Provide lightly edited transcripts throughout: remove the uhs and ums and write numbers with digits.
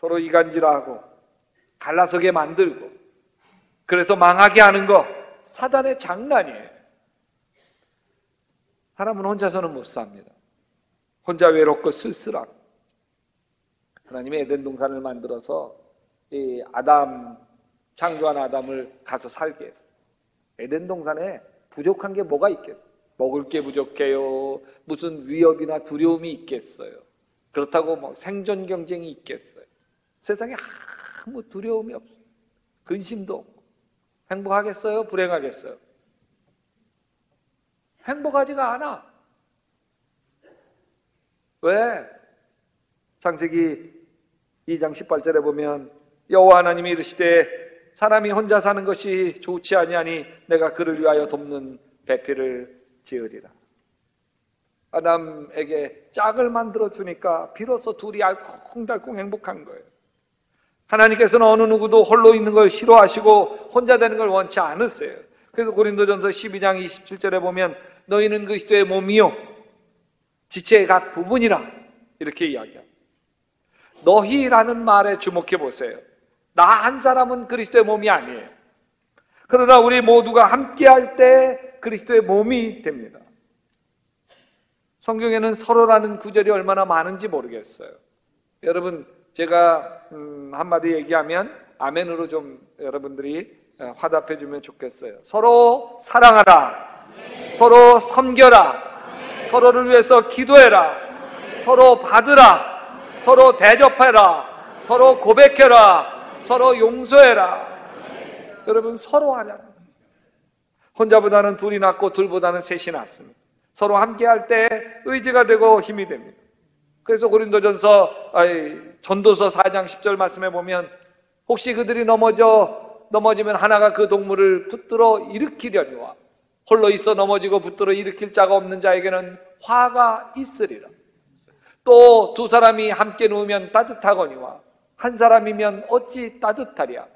서로 이간질하고 갈라서게 만들고 그래서 망하게 하는 거 사단의 장난이에요. 사람은 혼자서는 못 삽니다. 혼자 외롭고 쓸쓸하고. 하나님이 에덴 동산을 만들어서 이 창조한 아담을 가서 살게 했어요. 에덴 동산에 부족한 게 뭐가 있겠어요? 먹을 게 부족해요. 무슨 위협이나 두려움이 있겠어요? 그렇다고 뭐 생존 경쟁이 있겠어요? 세상에 아무 두려움이 없어요. 근심도 없고. 행복하겠어요? 불행하겠어요? 행복하지가 않아. 왜? 창세기 2장 18절에 보면 여호와 하나님이 이르시되 사람이 혼자 사는 것이 좋지 아니하니 내가 그를 위하여 돕는 배필을 지으리라. 아담에게 짝을 만들어 주니까 비로소 둘이 알콩달콩 행복한 거예요. 하나님께서는 어느 누구도 홀로 있는 걸 싫어하시고 혼자 되는 걸 원치 않으세요. 그래서 고린도전서 12장 27절에 보면 너희는 그리스도의 몸이요 지체의 각 부분이라 이렇게 이야기합니다. 너희라는 말에 주목해 보세요. 나 한 사람은 그리스도의 몸이 아니에요. 그러나 우리 모두가 함께할 때 그리스도의 몸이 됩니다. 성경에는 서로라는 구절이 얼마나 많은지 모르겠어요. 여러분 제가 한마디 얘기하면 아멘으로 좀 여러분들이 화답해 주면 좋겠어요. 서로 사랑하라. 서로 섬겨라. 서로를 위해서 기도해라. 서로 받으라. 서로 대접해라. 서로 고백해라. 서로 용서해라. 여러분 서로 하자. 혼자보다는 둘이 낫고 둘보다는 셋이 낫습니다. 서로 함께할 때 의지가 되고 힘이 됩니다. 그래서 고린도전서 전도서 4장 10절 말씀에 보면 혹시 그들이 넘어지면 하나가 그 동물을 붙들어 일으키려니와 홀로 있어 넘어지고 붙들어 일으킬 자가 없는 자에게는 화가 있으리라. 또 두 사람이 함께 누우면 따뜻하거니와 한 사람이면 어찌 따뜻하랴.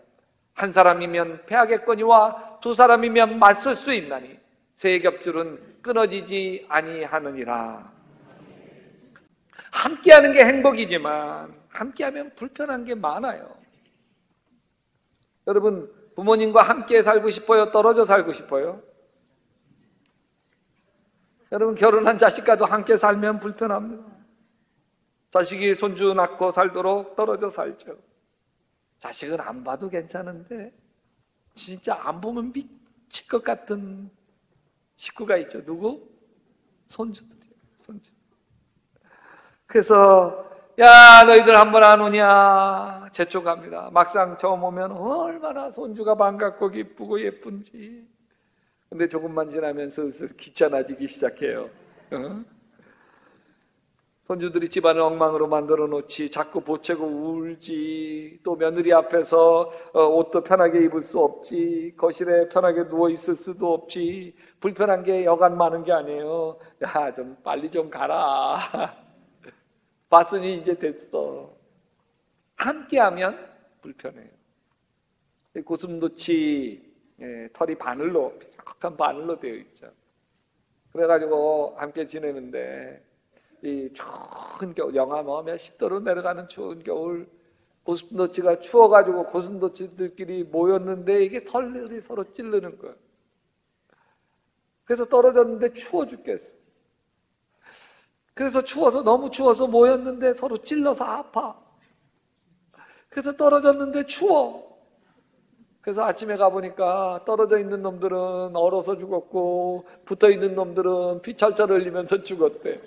한 사람이면 패하겠거니와 두 사람이면 맞설 수 있나니 세 겹줄은 끊어지지 아니하느니라. 함께하는 게 행복이지만 함께하면 불편한 게 많아요. 여러분 부모님과 함께 살고 싶어요? 떨어져 살고 싶어요? 여러분 결혼한 자식과도 함께 살면 불편합니다. 자식이 손주 낳고 살도록 떨어져 살죠. 자식은 안 봐도 괜찮은데 진짜 안 보면 미칠 것 같은 식구가 있죠. 누구? 손주들이에요. 손주. 그래서 야 너희들 한번 안 오냐 재촉합니다. 막상 처음 오면 얼마나 손주가 반갑고 기쁘고 예쁜지. 근데 조금만 지나면 슬슬 귀찮아지기 시작해요. 손주들이 집안을 엉망으로 만들어 놓지 자꾸 보채고 울지. 또 며느리 앞에서 옷도 편하게 입을 수 없지. 거실에 편하게 누워 있을 수도 없지. 불편한 게 여간 많은 게 아니에요. 야 좀 빨리 좀 가라. 봤으니 이제 됐어. 함께하면 불편해요. 고슴도치 털이 바늘로 뾰족한 바늘로 되어 있죠. 그래가지고 함께 지내는데 이 추운 겨울 영하 몇십 도로 내려가는 추운 겨울 고슴도치가 추워가지고 고슴도치들끼리 모였는데 이게 털들이 서로 찌르는 거예요. 그래서 떨어졌는데 추워 죽겠어. 그래서 너무 추워서 모였는데 서로 찔러서 아파. 그래서 떨어졌는데 추워. 그래서 아침에 가보니까 떨어져 있는 놈들은 얼어서 죽었고 붙어 있는 놈들은 피 철철 흘리면서 죽었대.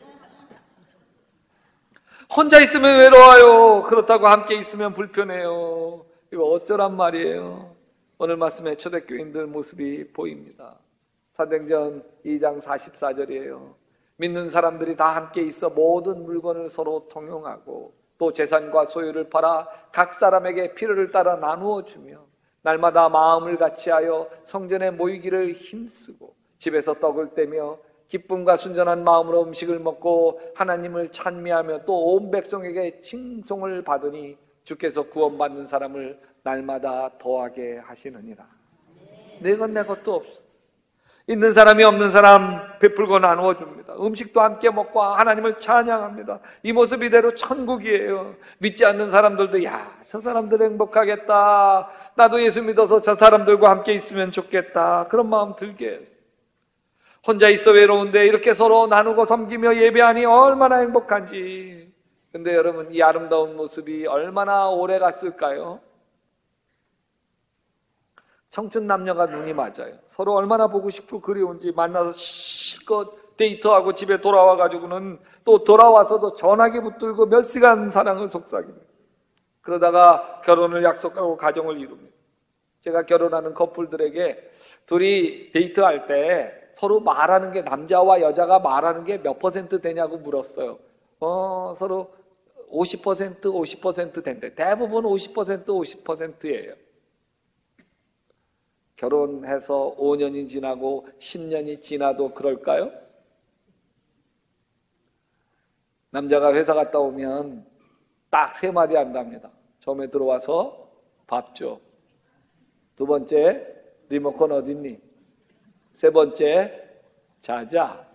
혼자 있으면 외로워요. 그렇다고 함께 있으면 불편해요. 이거 어쩌란 말이에요. 오늘 말씀에 초대교인들 모습이 보입니다. 사도행전 2장 44절이에요. 믿는 사람들이 다 함께 있어 모든 물건을 서로 통용하고 또 재산과 소유를 팔아 각 사람에게 필요를 따라 나누어 주며 날마다 마음을 같이하여 성전에 모이기를 힘쓰고 집에서 떡을 떼며 기쁨과 순전한 마음으로 음식을 먹고 하나님을 찬미하며 또 온 백성에게 칭송을 받으니 주께서 구원받는 사람을 날마다 더하게 하시느니라. 내 것 내 것도 없어. 있는 사람이 없는 사람 베풀고 나누어 줍니다. 음식도 함께 먹고 하나님을 찬양합니다. 이 모습 이대로 천국이에요. 믿지 않는 사람들도 저 사람들 행복하겠다. 나도 예수 믿어서 저 사람들과 함께 있으면 좋겠다. 그런 마음 들게 해요. 혼자 있어 외로운데 이렇게 서로 나누고 섬기며 예배하니 얼마나 행복한지. 근데 여러분, 이 아름다운 모습이 얼마나 오래 갔을까요? 청춘 남녀가 눈이 맞아요. 서로 얼마나 보고 싶고 그리운지 만나서 실컷 데이트하고 집에 돌아와가지고는 또 돌아와서도 전화기 붙들고 몇 시간 사랑을 속삭입니다. 그러다가 결혼을 약속하고 가정을 이룹니다. 제가 결혼하는 커플들에게 둘이 데이트할 때 서로 말하는 게, 남자와 여자가 말하는 게 몇 퍼센트 되냐고 물었어요. 서로 50%, 50% 된대. 대부분 50%, 50%예요. 결혼해서 5년이 지나고 10년이 지나도 그럴까요? 남자가 회사 갔다 오면 딱 3마디 한답니다. 처음에 들어와서 밥 줘. 두 번째, 리모컨 어딨니? 세 번째, 자자.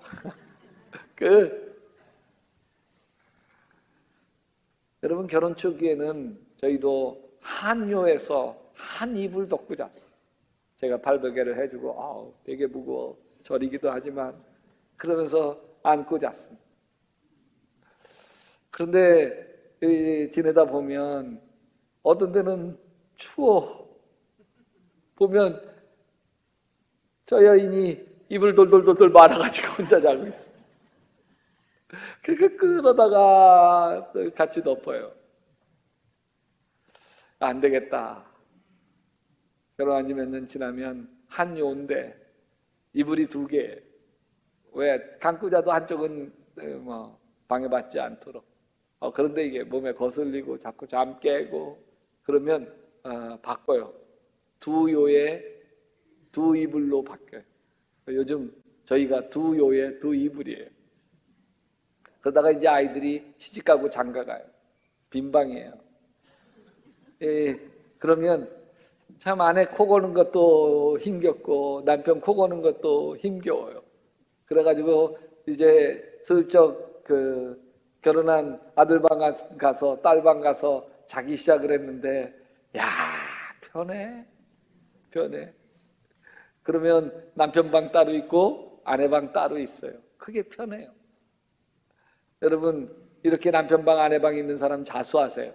여러분, 결혼 초기에는 저희도 한요에서 한 이불 덮고 잤어요. 제가 발베개를 해주고 되게 무거워, 저리기도 하지만 그러면서 안고 잤습니다. 그런데 지내다 보면 어떤 데는 추워. 보면 저 여인이 이불 돌돌돌돌 말아가지고 혼자 자고 있어요. 그러다가 같이 덮어요. 안 되겠다. 결혼한 지 몇 년 지나면 한 요인데 이불이 2개. 왜? 감고 자도 한쪽은 방해받지 않도록. 그런데 이게 몸에 거슬리고 자꾸 잠 깨고 그러면 바꿔요. 2요에 2이불로 바뀌어요. 요즘 저희가 2요에 2이불이에요. 그러다가 이제 아이들이 시집가고 장가가요. 빈방이에요. 그러면 참 아내 코 고는 것도 힘겹고 남편 코 고는 것도 힘겨워요. 그래가지고 이제 슬쩍 결혼한 아들방 가서 딸방 가서 자기 시작을 했는데 편해. 그러면 남편 방 따로 있고 아내 방 따로 있어요. 그게 편해요. 여러분, 이렇게 남편 방 아내 방 있는 사람 자수하세요.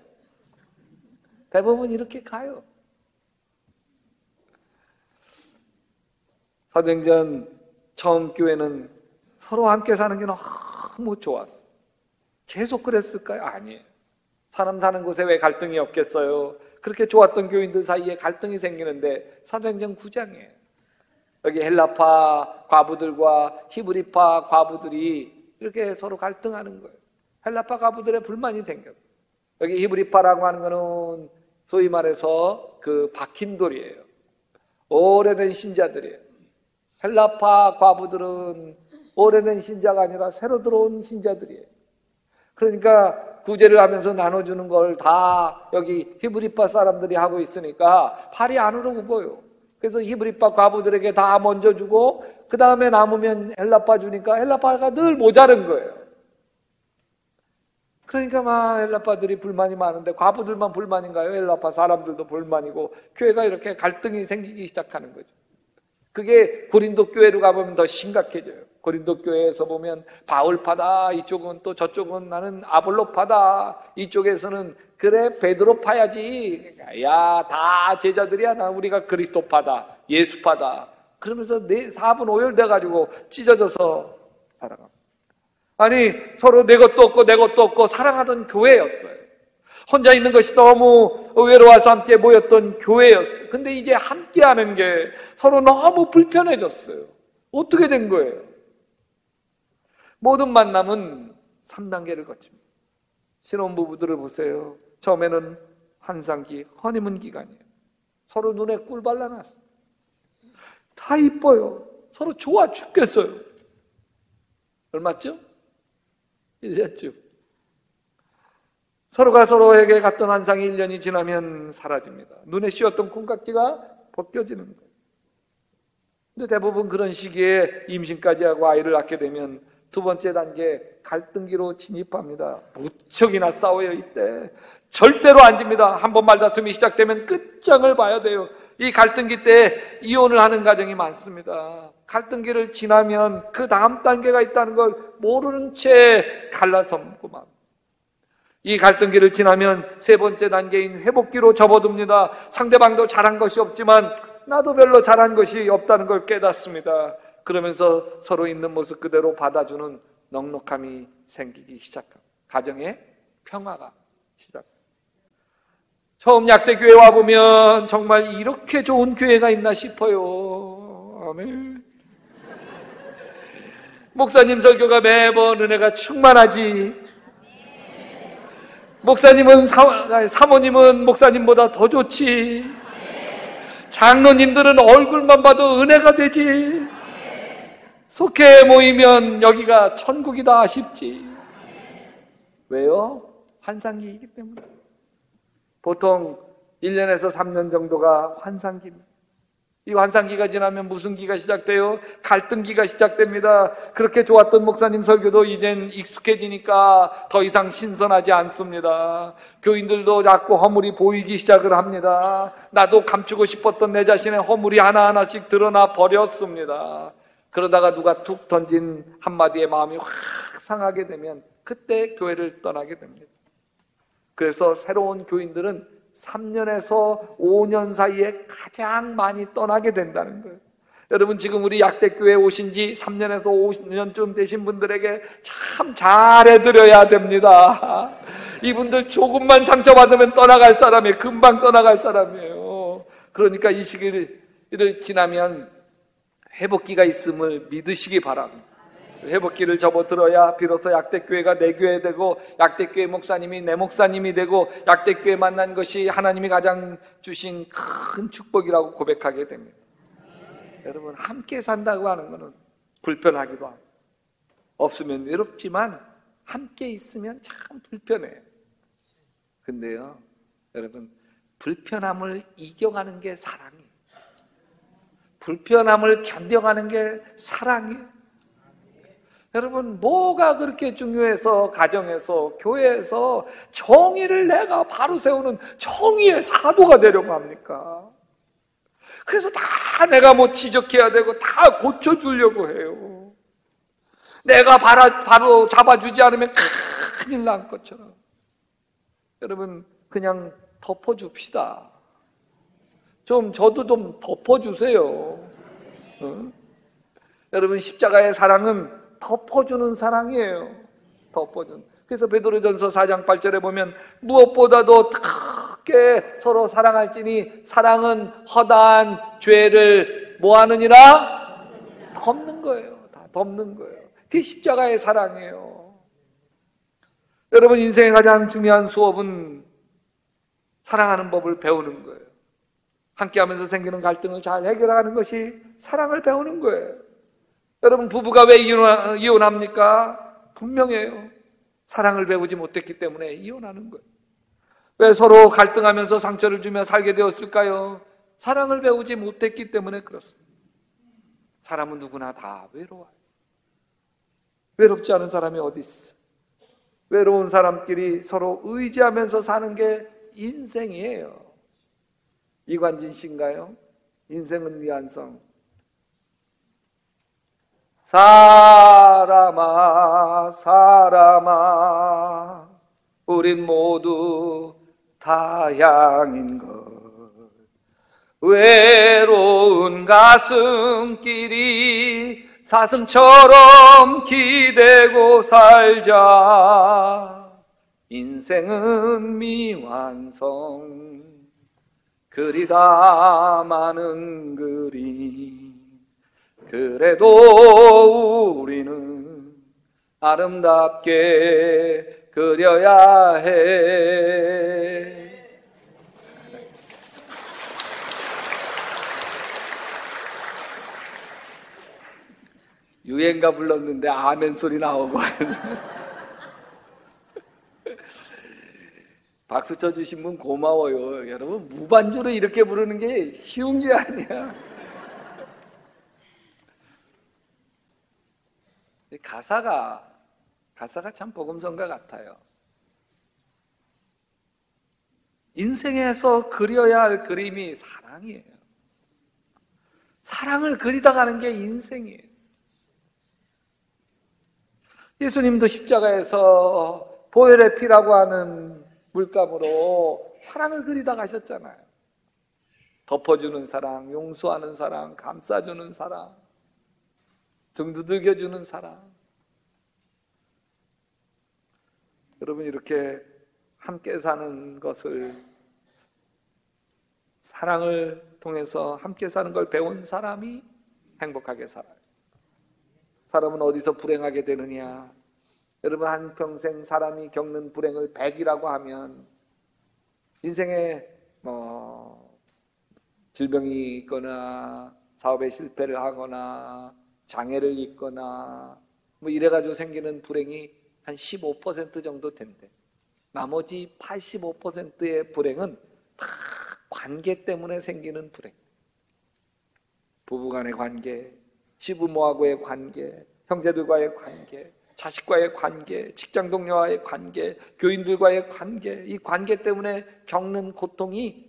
대부분 이렇게 가요. 사도행전 처음 교회는 서로 함께 사는 게 너무 좋았어. 계속 그랬을까요? 아니에요. 사람 사는 곳에 왜 갈등이 없겠어요? 그렇게 좋았던 교인들 사이에 갈등이 생기는데 사도행전 9장이에요. 여기 헬라파 과부들과 히브리파 과부들이 이렇게 서로 갈등하는 거예요. 헬라파 과부들의 불만이 생겼어요. 여기 히브리파라고 하는 거는 소위 말해서 박힌 돌이에요. 오래된 신자들이에요. 헬라파 과부들은 오래된 신자가 아니라 새로 들어온 신자들이에요. 그러니까 구제를 하면서 나눠주는 걸 다 여기 히브리파 사람들이 하고 있으니까 팔이 안으로 굽어요. 그래서 히브리파 과부들에게 다 먼저 주고 그 다음에 남으면 헬라파 주니까 헬라파가 늘 모자른 거예요. 그러니까 막 헬라파들이 불만이 많은데 과부들만 불만인가요? 헬라파 사람들도 불만이고 교회가 이렇게 갈등이 생기기 시작하는 거죠. 그게 고린도 교회로 가보면 더 심각해져요. 고린도 교회에서 보면 바울파다, 이쪽은 또 저쪽은 나는 아볼로파다, 이쪽에서는 그래 베드로파야지, 다 제자들이야, 나 우리가 그리스도파다, 예수파다, 그러면서 4분 오열돼가지고 찢어져서 살아갑니다. 아니 서로 내 것도 없고 내 것도 없고 사랑하던 교회였어요. 혼자 있는 것이 너무 외로워서 함께 모였던 교회였어요. 근데 이제 함께하는 게 서로 너무 불편해졌어요. 어떻게 된 거예요? 모든 만남은 3단계를 거칩니다. 신혼부부들을 보세요. 처음에는 환상기, 허니문 기간이에요. 서로 눈에 꿀 발라놨어요. 다 이뻐요. 서로 좋아 죽겠어요. 얼마쯤? 1년쯤. 서로가 서로에게 갔던 환상이 1년이 지나면 사라집니다. 눈에 씌웠던 콩깍지가 벗겨지는 거예요. 근데 대부분 그런 시기에 임신까지 하고 아이를 낳게 되면 두 번째 단계 갈등기로 진입합니다. 무척이나 싸워요. 이때 절대로 안 집니다. 한 번 말다툼이 시작되면 끝장을 봐야 돼요. 이 갈등기 때 이혼을 하는 가정이 많습니다. 갈등기를 지나면 그 다음 단계가 있다는 걸 모르는 채 갈라섬고만, 이 갈등기를 지나면 세 번째 단계인 회복기로 접어듭니다. 상대방도 잘한 것이 없지만 나도 별로 잘한 것이 없다는 걸 깨닫습니다. 그러면서 서로 있는 모습 그대로 받아주는 넉넉함이 생기기 시작합니다. 가정의 평화가 시작합니다. 처음 약대교회 와보면 정말 이렇게 좋은 교회가 있나 싶어요. 아멘. 목사님 설교가 매번 은혜가 충만하지. 목사님은 사모님은 목사님보다 더 좋지. 장로님들은 얼굴만 봐도 은혜가 되지. 속해 모이면 여기가 천국이다 싶지. 왜요? 환상기이기 때문에. 보통 1년에서 3년 정도가 환상기입니다. 이 환상기가 지나면 무슨 기가 시작돼요? 갈등기가 시작됩니다. 그렇게 좋았던 목사님 설교도 이젠 익숙해지니까 더 이상 신선하지 않습니다. 교인들도 자꾸 허물이 보이기 시작을 합니다. 나도 감추고 싶었던 내 자신의 허물이 하나하나씩 드러나 버렸습니다. 그러다가 누가 툭 던진 한마디에 마음이 확 상하게 되면 그때 교회를 떠나게 됩니다. 그래서 새로운 교인들은 3년에서 5년 사이에 가장 많이 떠나게 된다는 거예요. 여러분, 지금 우리 약대교회에 오신 지 3년에서 5년쯤 되신 분들에게 참 잘해드려야 됩니다. 이분들 조금만 상처받으면 떠나갈 사람이에요. 금방 떠나갈 사람이에요. 그러니까 이 시기를 지나면 회복기가 있음을 믿으시기 바랍니다. 회복기를 접어들어야 비로소 약대교회가 내 교회 되고, 약대교회 목사님이 내 목사님이 되고, 약대교회 만난 것이 하나님이 가장 주신 큰 축복이라고 고백하게 됩니다. 여러분, 함께 산다고 하는 것은 불편하기도 하고 없으면 외롭지만 함께 있으면 참 불편해요. 근데요, 여러분, 불편함을 이겨가는 게 사랑이에요. 불편함을 견뎌가는 게 사랑이에요. 여러분, 뭐가 그렇게 중요해서 가정에서 교회에서 정의를 내가 바로 세우는 정의의 사도가 되려고 합니까? 그래서 다 내가 뭐 지적해야 되고 다 고쳐주려고 해요. 내가 바로 잡아주지 않으면 큰일 난 것처럼. 여러분, 그냥 덮어줍시다. 저도 좀 덮어주세요. 여러분, 십자가의 사랑은 덮어주는 사랑이에요. 덮어주는. 그래서 베드로전서 4장 8절에 보면 무엇보다도 크게 서로 사랑할지니 사랑은 허다한 죄를 뭐하느니라? 덮는 거예요. 다 덮는 거예요. 그게 십자가의 사랑이에요. 여러분, 인생의 가장 중요한 수업은 사랑하는 법을 배우는 거예요. 함께하면서 생기는 갈등을 잘 해결하는 것이 사랑을 배우는 거예요. 여러분, 부부가 왜 이혼합니까? 분명해요. 사랑을 배우지 못했기 때문에 이혼하는 거예요. 왜 서로 갈등하면서 상처를 주며 살게 되었을까요? 사랑을 배우지 못했기 때문에 그렇습니다. 사람은 누구나 다 외로워요. 외롭지 않은 사람이 어디 있어? 외로운 사람끼리 서로 의지하면서 사는 게 인생이에요. 이관진 씨인가요? 인생은 미완성. 사람아, 사람아, 우린 모두 타향인 것. 외로운 가슴끼리 사슴처럼 기대고 살자. 인생은 미완성. 그리다 많은 그림. 그래도 우리는 아름답게 그려야 해. 유행가 불렀는데 아멘 소리 나오고. 박수 쳐주신 분 고마워요. 여러분, 무반주로 이렇게 부르는 게 쉬운 게 아니야. 가사가 참 복음성가 같아요. 인생에서 그려야 할 그림이 사랑이에요. 사랑을 그리다 가는 게 인생이에요. 예수님도 십자가에서 보혈의 피라고 하는 물감으로 사랑을 그리다 가셨잖아요. 덮어주는 사랑, 용서하는 사랑, 감싸주는 사랑, 등 두들겨주는 사랑. 여러분, 이렇게 함께 사는 것을, 사랑을 통해서 함께 사는 걸 배운 사람이 행복하게 살아요. 사람은 어디서 불행하게 되느냐? 여러분, 한평생 사람이 겪는 불행을 100이라고 하면 인생에 질병이 있거나 사업에 실패를 하거나 장애를 입거나 이래가지고 생기는 불행이 한 15% 정도 된대. 나머지 85%의 불행은 다 관계 때문에 생기는 불행. 부부간의 관계, 시부모하고의 관계, 형제들과의 관계, 자식과의 관계, 직장 동료와의 관계, 교인들과의 관계, 이 관계 때문에 겪는 고통이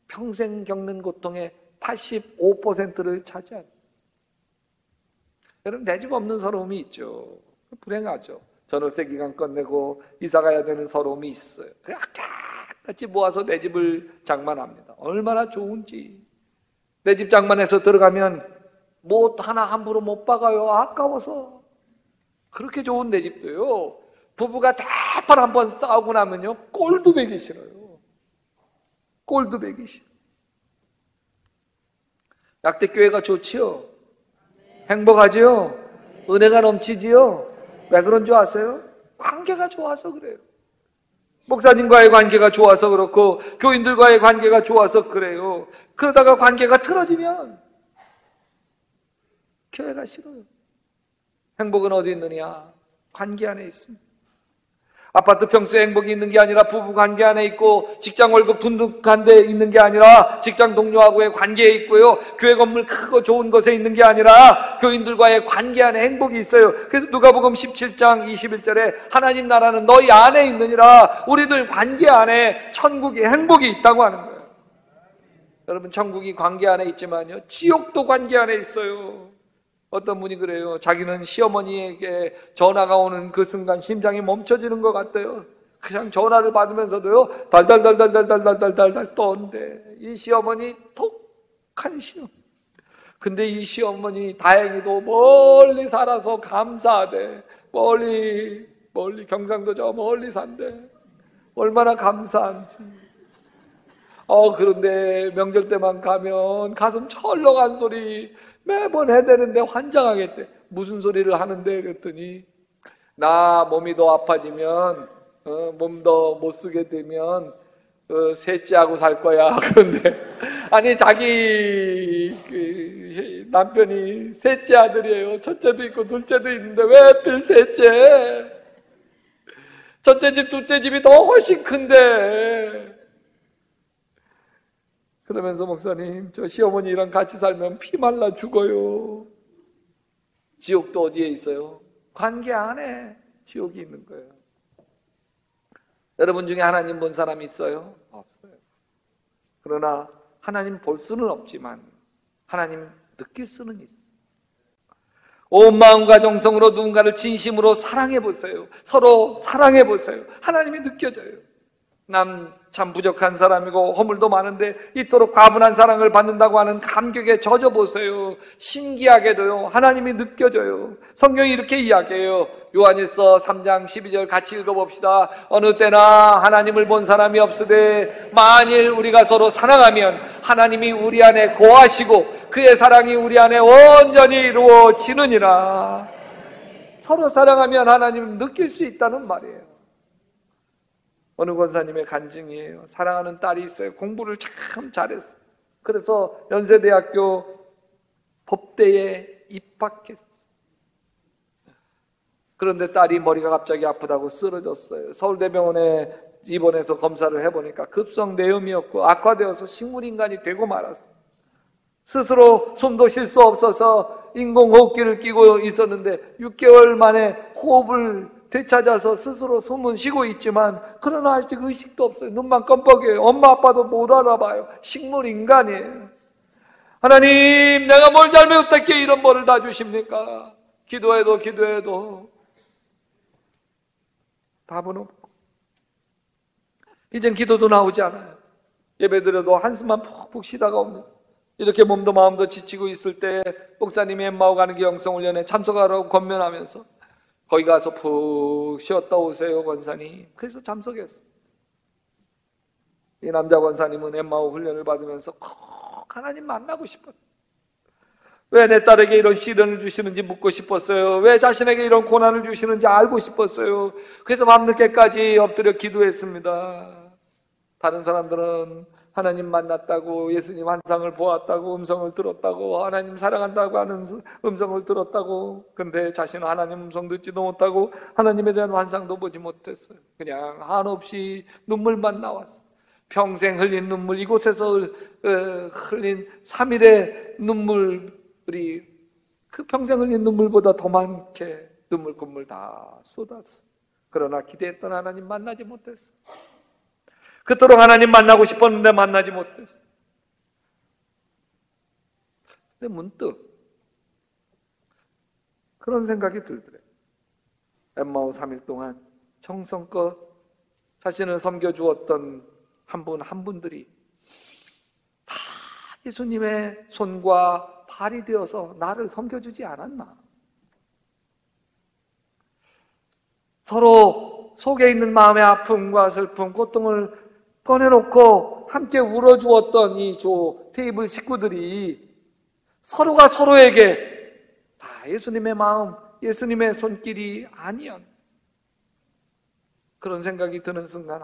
평생 겪는 고통의 85%를 차지합니다. 여러분, 내 집 없는 서러움이 있죠. 불행하죠. 전월세 기간 끝내고 이사 가야 되는 서러움이 있어요. 같이 모아서 내 집을 장만합니다. 얼마나 좋은지. 내 집 장만해서 들어가면 못 하나 함부로 못 박아요. 아까워서. 그렇게 좋은 내 집도요, 부부가 대판 한번 싸우고 나면요, 꼴도 배기 싫어요. 꼴도 배기 싫어. 약대교회가 좋지요? 행복하지요? 은혜가 넘치지요? 왜 그런 줄 아세요? 관계가 좋아서 그래요. 목사님과의 관계가 좋아서 그렇고 교인들과의 관계가 좋아서 그래요. 그러다가 관계가 틀어지면 교회가 싫어요. 행복은 어디 있느냐? 관계 안에 있습니다. 아파트 평수에 행복이 있는 게 아니라 부부 관계 안에 있고, 직장 월급 둔득한 데 있는 게 아니라 직장 동료하고의 관계에 있고요, 교회 건물 크고 좋은 곳에 있는 게 아니라 교인들과의 관계 안에 행복이 있어요. 그래서 누가복음 17장 21절에 하나님 나라는 너희 안에 있느니라, 우리들 관계 안에 천국의 행복이 있다고 하는 거예요. 여러분, 천국이 관계 안에 있지만요, 지옥도 관계 안에 있어요. 어떤 분이 그래요. 자기는 시어머니에게 전화가 오는 그 순간 심장이 멈춰지는 것 같대요. 그냥 전화를 받으면서도요, 달달달달달달달달달 떠는데, 이 시어머니 톡한 시어머니. 근데 이 시어머니 다행히도 멀리 살아서 감사하대. 멀리 경상도 저 멀리 산대. 얼마나 감사한지. 그런데 명절 때만 가면 가슴 철렁한 소리 매번 해대는데 환장하겠대. 무슨 소리를 하는데? 그랬더니, 나 몸이 더 아파지면, 몸 더 못 쓰게 되면 셋째하고 살 거야. 그런데 아니, 자기 남편이 셋째 아들이에요. 첫째도 있고 둘째도 있는데 왜 하필 셋째? 첫째 집, 둘째 집이 더 훨씬 큰데. 그러면서, 목사님, 저 시어머니랑 같이 살면 피 말라 죽어요. 지옥도 어디에 있어요? 관계 안에 지옥이 있는 거예요. 여러분 중에 하나님 본 사람이 있어요? 없어요. 그러나 하나님 볼 수는 없지만 하나님 느낄 수는 있어요. 온 마음과 정성으로 누군가를 진심으로 사랑해 보세요. 서로 사랑해 보세요. 하나님이 느껴져요. 난 참 부족한 사람이고 허물도 많은데 이토록 과분한 사랑을 받는다고 하는 감격에 젖어 보세요. 신기하게도요, 하나님이 느껴져요. 성경이 이렇게 이야기해요. 요한일서 3장 12절 같이 읽어봅시다. 어느 때나 하나님을 본 사람이 없으되 만일 우리가 서로 사랑하면 하나님이 우리 안에 거하시고 그의 사랑이 우리 안에 온전히 이루어지느니라. 서로 사랑하면 하나님을 느낄 수 있다는 말이에요. 어느 권사님의 간증이에요. 사랑하는 딸이 있어요. 공부를 참 잘했어요. 그래서 연세대학교 법대에 입학했어요. 그런데 딸이 머리가 갑자기 아프다고 쓰러졌어요. 서울대병원에 입원해서 검사를 해보니까 급성 뇌염이었고 악화되어서 식물인간이 되고 말았어요. 스스로 숨도 쉴 수 없어서 인공호흡기를 끼고 있었는데 6개월 만에 호흡을 되찾아서 스스로 숨은 쉬고 있지만 그러나 아직 의식도 없어요. 눈만 껌뻑해요. 엄마 아빠도 못 알아봐요. 식물 인간이에요. 하나님, 내가 뭘 잘못했기에 이런 벌을 다 주십니까? 기도해도 답은 없고 이젠 기도도 나오지 않아요. 예배드려도 한숨만 푹푹 쉬다가 옵니다. 이렇게 몸도 마음도 지치고 있을 때 목사님이 엠마오 가는 길 영성훈련에 참석하라고 권면하면서 거기 가서 푹 쉬었다 오세요 권사님. 그래서 참석했어요. 이 남자 권사님은 엠마오 훈련을 받으면서 꼭 하나님 만나고 싶었어요. 왜 내 딸에게 이런 시련을 주시는지 묻고 싶었어요. 왜 자신에게 이런 고난을 주시는지 알고 싶었어요. 그래서 밤늦게까지 엎드려 기도했습니다. 다른 사람들은 하나님 만났다고, 예수님 환상을 보았다고, 음성을 들었다고, 하나님 사랑한다고 하는 음성을 들었다고. 근데 자신은 하나님 음성 듣지도 못하고 하나님에 대한 환상도 보지 못했어요. 그냥 한없이 눈물만 나왔어요. 평생 흘린 눈물, 이곳에서 흘린 3일의 눈물이 그 평생 흘린 눈물보다 더 많게 눈물 콧물 다 쏟았어요. 그러나 기대했던 하나님 만나지 못했어요. 그토록 하나님 만나고 싶었는데 만나지 못했어요. 근데 문득 그런 생각이 들더래요. 엠마오 3일 동안 정성껏 자신을 섬겨주었던 한 분들이 다 예수님의 손과 발이 되어서 나를 섬겨주지 않았나? 서로 속에 있는 마음의 아픔과 슬픔, 고통을 꺼내놓고 함께 울어주었던 이 테이블 식구들이 서로가 서로에게 다 예수님의 마음, 예수님의 손길이 아니었. 그런 생각이 드는 순간,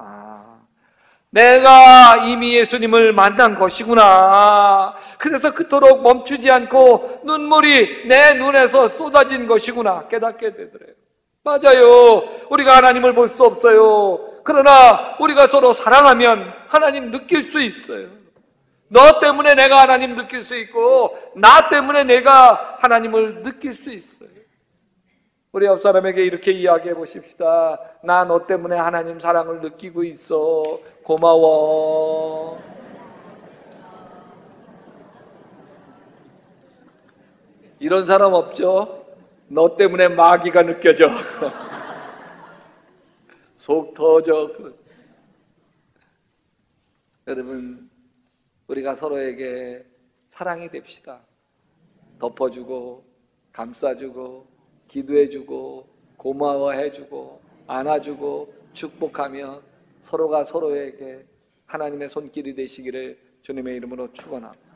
내가 이미 예수님을 만난 것이구나. 그래서 그토록 멈추지 않고 눈물이 내 눈에서 쏟아진 것이구나 깨닫게 되더래요. 맞아요. 우리가 하나님을 볼 수 없어요. 그러나 우리가 서로 사랑하면 하나님 느낄 수 있어요. 너 때문에 내가 하나님 느낄 수 있고 나 때문에 내가 하나님을 느낄 수 있어요. 우리 옆 사람에게 이렇게 이야기해 보십시다. 나 너 때문에 하나님 사랑을 느끼고 있어. 고마워. 이런 사람 없죠? 너 때문에 마귀가 느껴져. 속 터져. 여러분, 우리가 서로에게 사랑이 됩시다. 덮어주고 감싸주고 기도해주고 고마워해주고 안아주고 축복하며 서로가 서로에게 하나님의 손길이 되시기를 주님의 이름으로 축원합니다.